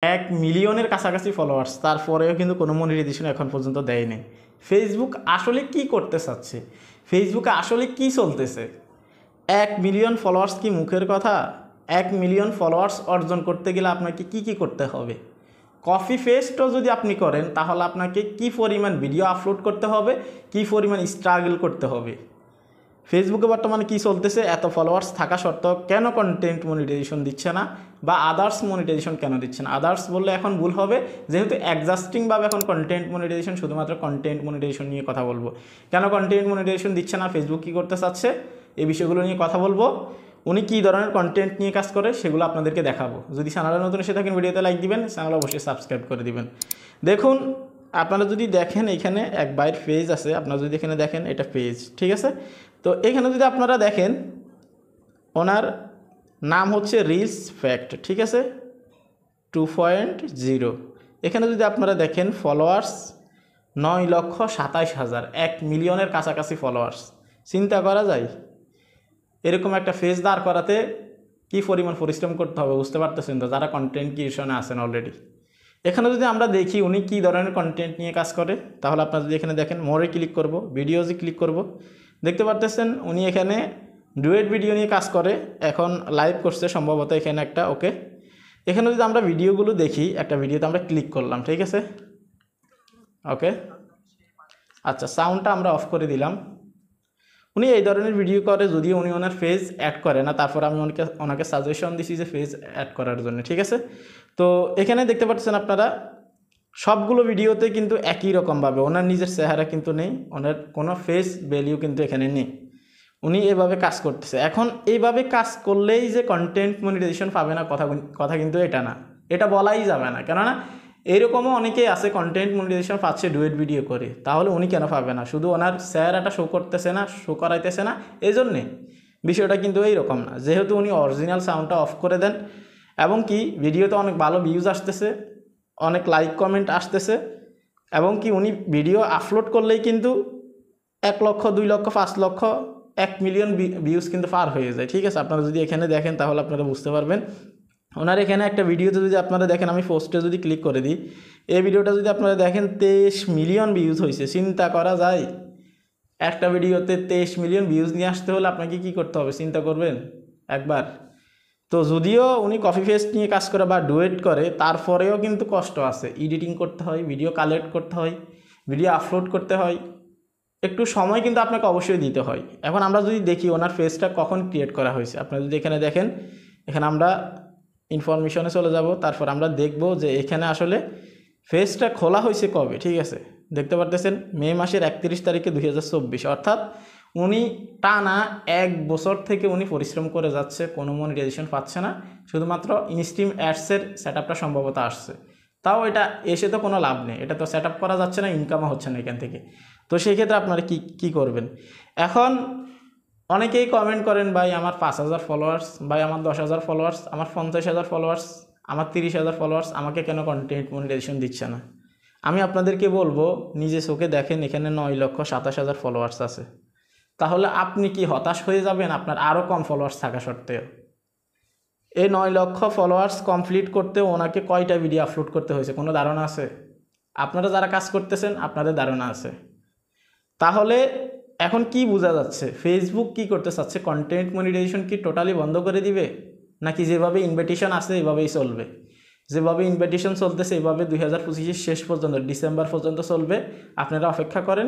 1 মিলিয়নের কাছাকাছি ফলোয়ার্স, তারপরেও কিন্তু কোনো মনিটাইজেশন এখন পর্যন্ত দেয়নি। ফেসবুক আসলে কি করতে চাচ্ছে, ফেসবুকে আসলে কি চলতেছে? 1 মিলিয়ন ফলোয়ার্স কি মুখের কথা? 1 মিলিয়ন ফলোয়ার্স অর্জন করতে গেলে আপনাকে কি কি করতে হবে? কপি পেস্টও যদি আপনি করেন তাহলে আপনাকে কি পরিমাণ ভিডিও আপলোড করতে হবে, কি পরিমাণ স্ট্রাগল করতে হবে। ফেসবুকে বর্তমানে কি চলতেছে, এত ফলোয়ার্স থাকা সত্ত্বেও কেন কন্টেন্ট মনিটাইজেশন দিচ্ছে না, বা আদার্স মনিটাইজেশন কেন দিচ্ছে না? আদার্স বললে এখন ভুল হবে, যেহেতু এক্সাস্টিংভাবে এখন কন্টেন্ট মনিটাইজেশন, শুধুমাত্র কন্টেন্ট মনিটাইজেশন নিয়ে কথা বলবো। কেন কন্টেন্ট মনিটাইজেশন দিচ্ছে না, ফেসবুক কী করতে চাচ্ছে, এই বিষয়গুলো নিয়ে কথা বলবো। উনি কী ধরনের কন্টেন্ট নিয়ে কাজ করে সেগুলো আপনাদেরকে দেখাবো। যদি চ্যানেলে নতুন এসে থাকেন ভিডিওতে লাইক দিবেন, চ্যানেল অবশ্যই সাবস্ক্রাইব করে দিবেন। দেখুন, আপনারা যদি দেখেন এখানে এক বাইর পেজ আছে, আপনারা যদি এখানে দেখেন এটা পেজ, ঠিক আছে। তো এখানে যদি আপনারা দেখেন ওনার নাম হচ্ছে রিলস ফ্যাক্ট, ঠিক আছে, 2.0। এখানে যদি আপনারা দেখেন ফলোয়ার্স 9,27,000, 1 মিলিয়নের কাছাকাছি ফলোয়ার্স। চিন্তা করা যায় এরকম একটা পেজ দাঁড় করাতে কী পরিমাণ পরিশ্রম করতে হবে, বুঝতে পারতেছেন তো, যারা কন্টেন্ট ক্রিয়েশনে আছেন অলরেডি। এখানে যদি আমরা দেখি উনি কী ধরনের কন্টেন্ট নিয়ে কাজ করে, তাহলে আপনারা যদি এখানে দেখেন মোরে ক্লিক করব, ভিডিওজে ক্লিক করব, দেখতে পারতেছেন উনি এখানে ডুয়েট ভিডিও নিয়ে কাজ করে, এখন লাইভ করছে সম্ভবত এখানে একটা। ওকে, এখানে যদি আমরা ভিডিওগুলো দেখি, একটা ভিডিওতে আমরা ক্লিক করলাম, ঠিক আছে। ওকে, আচ্ছা, সাউন্ডটা আমরা অফ করে দিলাম। উনি এই ধরনের ভিডিও করে, যদিও উনি ওনার ফেজ অ্যাড করে না, তারপর আমি ওনাকে সাজেশন দিছি যে ফেজ অ্যাড করার জন্য, ঠিক আছে। তো এখানে দেখতে পাচ্ছেন আপনারা সবগুলো ভিডিওতে কিন্তু একই রকমভাবে ওনার নিজের চেহারা কিন্তু নেই, ওনার কোনো ফেস ভ্যালিউ কিন্তু এখানে নেই। উনি এভাবে কাজ করতেছে। এখন এইভাবে কাজ করলেই যে কন্টেন্ট মনিটাইজেশন পাবে না, কথা কিন্তু এটা না, এটা বলাই যাবে না। কেননা এইরকমও অনেকেই আছে কন্টেন্ট মনিটাইজেশন পাচ্ছে ডুয়েট ভিডিও করে, তাহলে উনি কেন পাবে না? শুধু ওনার চেহারাটা শো করতেছে না, শো করাইতেছে না, এই জন্যে। বিষয়টা কিন্তু এইরকম না। যেহেতু উনি অরিজিনাল সাউন্ডটা অফ করে দেন এবং কি ভিডিওতে অনেক ভালো ভিউজ আসতেছে, অনেক লাইক কমেন্ট আসতেছে, এবং কি উনি ভিডিও আপলোড করলেই কিন্তু 1 লক্ষ, 2 লক্ষ, 5 লক্ষ, 1 মিলিয়ন ভিউজ কিন্তু পার হয়ে যায়, ঠিক আছে। আপনারা যদি এখানে দেখেন তাহলে আপনারা বুঝতে পারবেন। ওনার এখানে একটা ভিডিওতে যদি আপনারা দেখেন, আমি পোস্টে যদি ক্লিক করে দিই, এই ভিডিওটা যদি আপনারা দেখেন 23 মিলিয়ন ভিউজ হয়েছে। চিন্তা করা যায় একটা ভিডিওতে 23 মিলিয়ন ভিউজ নিয়ে আসতে হলে আপনাকে কি করতে হবে, চিন্তা করবেন একবার। তো যদিও উনি কপি পেস্ট নিয়ে কাজ করে বা ডুয়েট করে, তারপরেও কিন্তু কষ্ট আছে। এডিটিং করতে হয়, ভিডিও কালেক্ট করতে হয়, ভিডিও আপলোড করতে হয়, একটু সময় কিন্তু আপনাকে অবশ্যই দিতে হয়। এখন আমরা যদি দেখি ওনার ফেসটা কখন ক্রিয়েট করা হয়েছে, আপনারা যদি এখানে দেখেন, এখানে আমরা ইনফরমেশনে চলে যাব, তারপর আমরা দেখব যে এখানে আসলে ফেসটা খোলা হয়েছে কবে, ঠিক আছে। দেখতে পারতেছেন মে মাসের 31 তারিখে 2024, অর্থাৎ উনি টানা 1 বছর থেকে উনি পরিশ্রম করে যাচ্ছে, কোনো মনিটাইজেশন পাচ্ছে না, শুধুমাত্র ইনস্ট্রিম অ্যাডসের সেট আপটা সম্ভবত আসছে। তাও এটা এসে তো কোনো লাভ নেই, এটা তো সেট আপ করা যাচ্ছে না, ইনকামও হচ্ছে না এখান থেকে। তো সেই ক্ষেত্রে আপনারা কি করবেন? এখন অনেকেই কমেন্ট করেন, ভাই আমার 5,000 ফলোয়ার্স, ভাই আমার 10,000 ফলোয়ার্স, আমার 50,000 ফলোয়ার্স, আমার 30,000 ফলোয়ার্স, আমাকে কেন কন্টেন্ট মনিটাইজেশন দিচ্ছে না? আমি আপনাদেরকে বলবো, নিজে চোখে দেখেন, এখানে 9,27,000 ফলোয়ার্স আছে। তাহলে আপনি কি হতাশ হয়ে যাবেন আপনার আরও কম ফলোয়ার্স থাকা সত্ত্বেও? এই 9 লক্ষ ফলোয়ার্স কমপ্লিট করতে ওনাকে কয়টা ভিডিও আপলোড করতে হয়েছে, কোনো ধারণা আছে? আপনারা যারা কাজ করতেছেন আপনাদের ধারণা আছে। তাহলে এখন কি বোঝা যাচ্ছে, ফেসবুক কি করতে চাচ্ছে? কন্টেন্ট মনিটাইজেশন কি টোটালি বন্ধ করে দিবে, নাকি যেভাবে ইনভাইটেশন আছে এইভাবেই চলবে? যেভাবে ইনভাইটেশন চলতেছে এইভাবে 2025 শেষ পর্যন্ত, ডিসেম্বর পর্যন্ত চলবে। আপনারা অপেক্ষা করেন,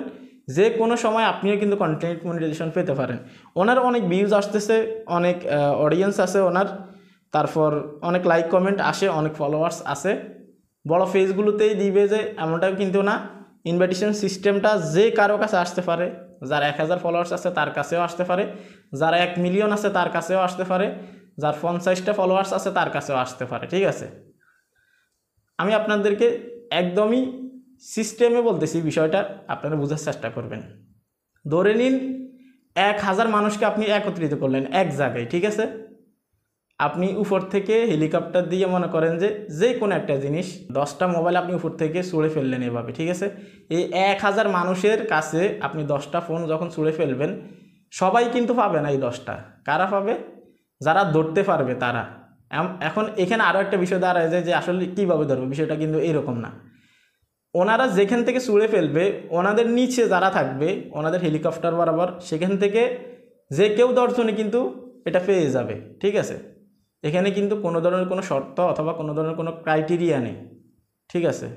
যে কোনো সময় আপনিও কিন্তু কন্টেন্ট মনিটাইজেশন পেতে পারেন। ওনার অনেক ভিউজ আসতেছে, অনেক অডিয়েন্স আছে ওনার, তারপর অনেক লাইক কমেন্ট আসে, অনেক ফলোয়ার্স আছে। বড় পেজগুলোতেই দিবে যে এমনটাও কিন্তু না, ইনভাইটেশন সিস্টেমটা যে কারো কাছে আসতে পারে। যার 1,000 ফলোয়ার্স আছে তার কাছেও আসতে পারে, যার 1 মিলিয়ন আছে তার কাছেও আসতে পারে, যার 50টা ফলোয়ার্স আছে তার কাছেও আসতে পারে, ঠিক আছে। আমি আপনাদেরকে একদমই সিস্টেমে বলতেছি, বিষয়টা আপনারা বোঝার চেষ্টা করবেন। ধরে নিন 1,000 মানুষকে আপনি একত্রিত করলেন এক জায়গায়, ঠিক আছে। আপনি উপর থেকে হেলিকপ্টার দিয়ে মনে করেন যে কোনো একটা জিনিস, 10টা মোবাইল আপনি উপর থেকে ছুঁড়ে ফেললেন এভাবে, ঠিক আছে। এই 1,000 মানুষের কাছে আপনি 10টা ফোন যখন ছুঁড়ে ফেলবেন, সবাই কিন্তু পাবে না এই 10টা। কারা পাবে? যারা ধরতে পারবে তারা। এখন এখানে আরও একটা বিষয় দাঁড়ায় যে আসলে কীভাবে ধরবে, বিষয়টা কিন্তু এরকম না। ওনারা যেখান থেকে ছুঁড়ে ফেলবে, ওনাদের নিচে যারা থাকবে ওনাদের হেলিকপ্টার বরাবর, সেখান থেকে যে কেউ দর্শনে কিন্তু এটা পেয়ে যাবে, ঠিক আছে। এখানে কিন্তু কোনো ধরনের কোনো শর্ত অথবা কোনো ধরনের কোনো ক্রাইটেরিয়া নেই, ঠিক আছে।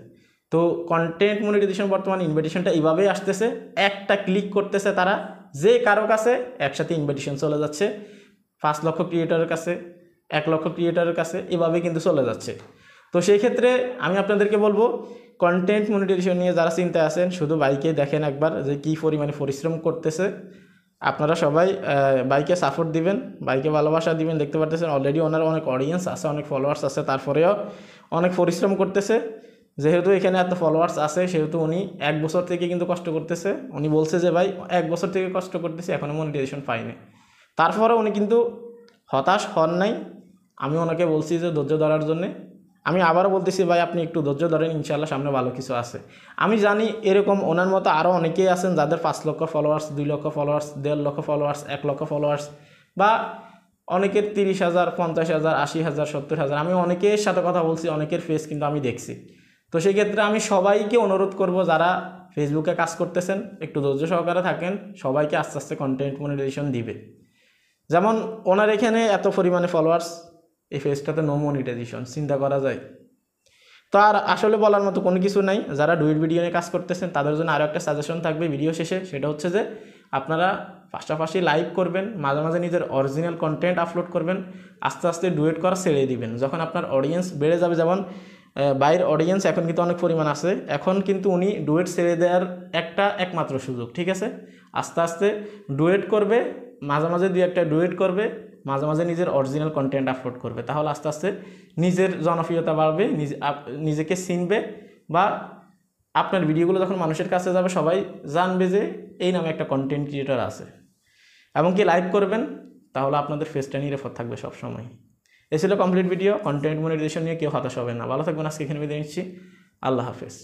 তো কন্টেন্ট মনিটাইজেশন বর্তমানে ইনভাইটেশনটা এইভাবেই আসতেছে, একটা ক্লিক করতেছে তারা, যে কারো কাছে একসাথে ইনভাইটেশন চলে যাচ্ছে, 5 লক্ষ ক্রিয়েটরের কাছে, 1 লক্ষ ক্রিয়েটরের কাছে, এভাবে কিন্তু চলে যাচ্ছে। তো সেই ক্ষেত্রে আমি আপনাদেরকে বলবো, কন্টেন্ট মনিটাইজেশন নিয়ে যারা চিন্তায় আছেন, শুধু বাইকে দেখেন একবার যে কী পরিমাণে পরিশ্রম করতেছে। আপনারা সবাই বাইকে সাপোর্ট দিবেন, বাইকে ভালোবাসা দিবেন। দেখতে পারতেছেন অলরেডি ওনার অনেক অডিয়েন্স আছে, অনেক ফলোয়ার্স আছে, তারপরেও অনেক পরিশ্রম করতেছে। যেহেতু এখানে এত ফলোয়ার্স আছে, সেহেতু উনি 1 বছর থেকে কিন্তু কষ্ট করতেছে। উনি বলছে যে ভাই 1 বছর থেকে কষ্ট করতেছে, এখনও মনিটাইজেশন পাইনি। তারপরে উনি কিন্তু হতাশ হন নাই। আমি ওনাকে বলছি যে ধৈর্য ধরার জন্যে। আমি আবারও বলতেছি ভাই আপনি একটু ধৈর্য ধরেন, ইনশাল্লাহ সামনে ভালো কিছু আছে। আমি জানি এরকম ওনার মতো আরও অনেকেই আছেন যাদের 5 লক্ষ ফলোয়ার্স, 2 লক্ষ ফলোয়ার্স, 1.5 লক্ষ ফলোয়ার্স, 1 লক্ষ ফলোয়ার্স, বা অনেকের 30,000, 50,000, 80,000, 70,000। আমি অনেকের সাথে কথা বলছি, অনেকের ফেস কিন্তু আমি দেখছি। তো সেই ক্ষেত্রে আমি সবাইকে অনুরোধ করব, যারা ফেসবুকে কাজ করতেছেন একটু ধৈর্য সহকারে থাকেন, সবাইকে আস্তে আস্তে কন্টেন্ট মনিটাইজেশন দিবে। যেমন ওনার এখানে এত পরিমাণে ফলোয়ার্স, এই ফেসটাতে নো মনিটাইজেশন, চিন্তা করা যায়। তো আর আসলে বলার মতো কোনো কিছু নাই। যারা ডুয়েট ভিডিও নিয়ে কাজ করতেছেন তাদের জন্য আরও একটা সাজেশন থাকবে ভিডিও শেষে, সেটা হচ্ছে যে আপনারা পাশাপাশি লাইভ করবেন, মাঝে মাঝে নিজের অরিজিনাল কন্টেন্ট আপলোড করবেন, আস্তে আস্তে ডুয়েট করা ছেড়ে দিবেন। যখন আপনার অডিয়েন্স বেড়ে যাবে, যেমন বাইরের অডিয়েন্স এখন কিন্তু অনেক পরিমাণ আছে, এখন কিন্তু উনি ডুয়েট ছেড়ে দেওয়ার একমাত্র সুযোগ, ঠিক আছে। আস্তে আস্তে ডুয়েট করবে, মাঝে মাঝে 2-1টা ডুয়েট করবে, মাঝে মাঝে নিজের অরিজিনাল কন্টেন্ট আপলোড করবে। তাহলে আস্তে আস্তে নিজের জনপ্রিয়তা বাড়বে, নিজেকে চিনবে, বা আপনার ভিডিওগুলো যখন মানুষের কাছে যাবে সবাই জানবে যে এই নামে একটা কন্টেন্ট ক্রিয়েটর আছে। এবং কি লাইভ করবেন, তাহলে আপনাদের ফেসটা নিরাপদ থাকবে সবসময়। এ ছিল কমপ্লিট ভিডিও। কন্টেন্ট মনিটাইজেশন নিয়ে কেউ হতাশ হবে না। ভালো থাকবেন। আজকে এখানে বিদায় নিচ্ছি। আল্লাহ হাফেজ।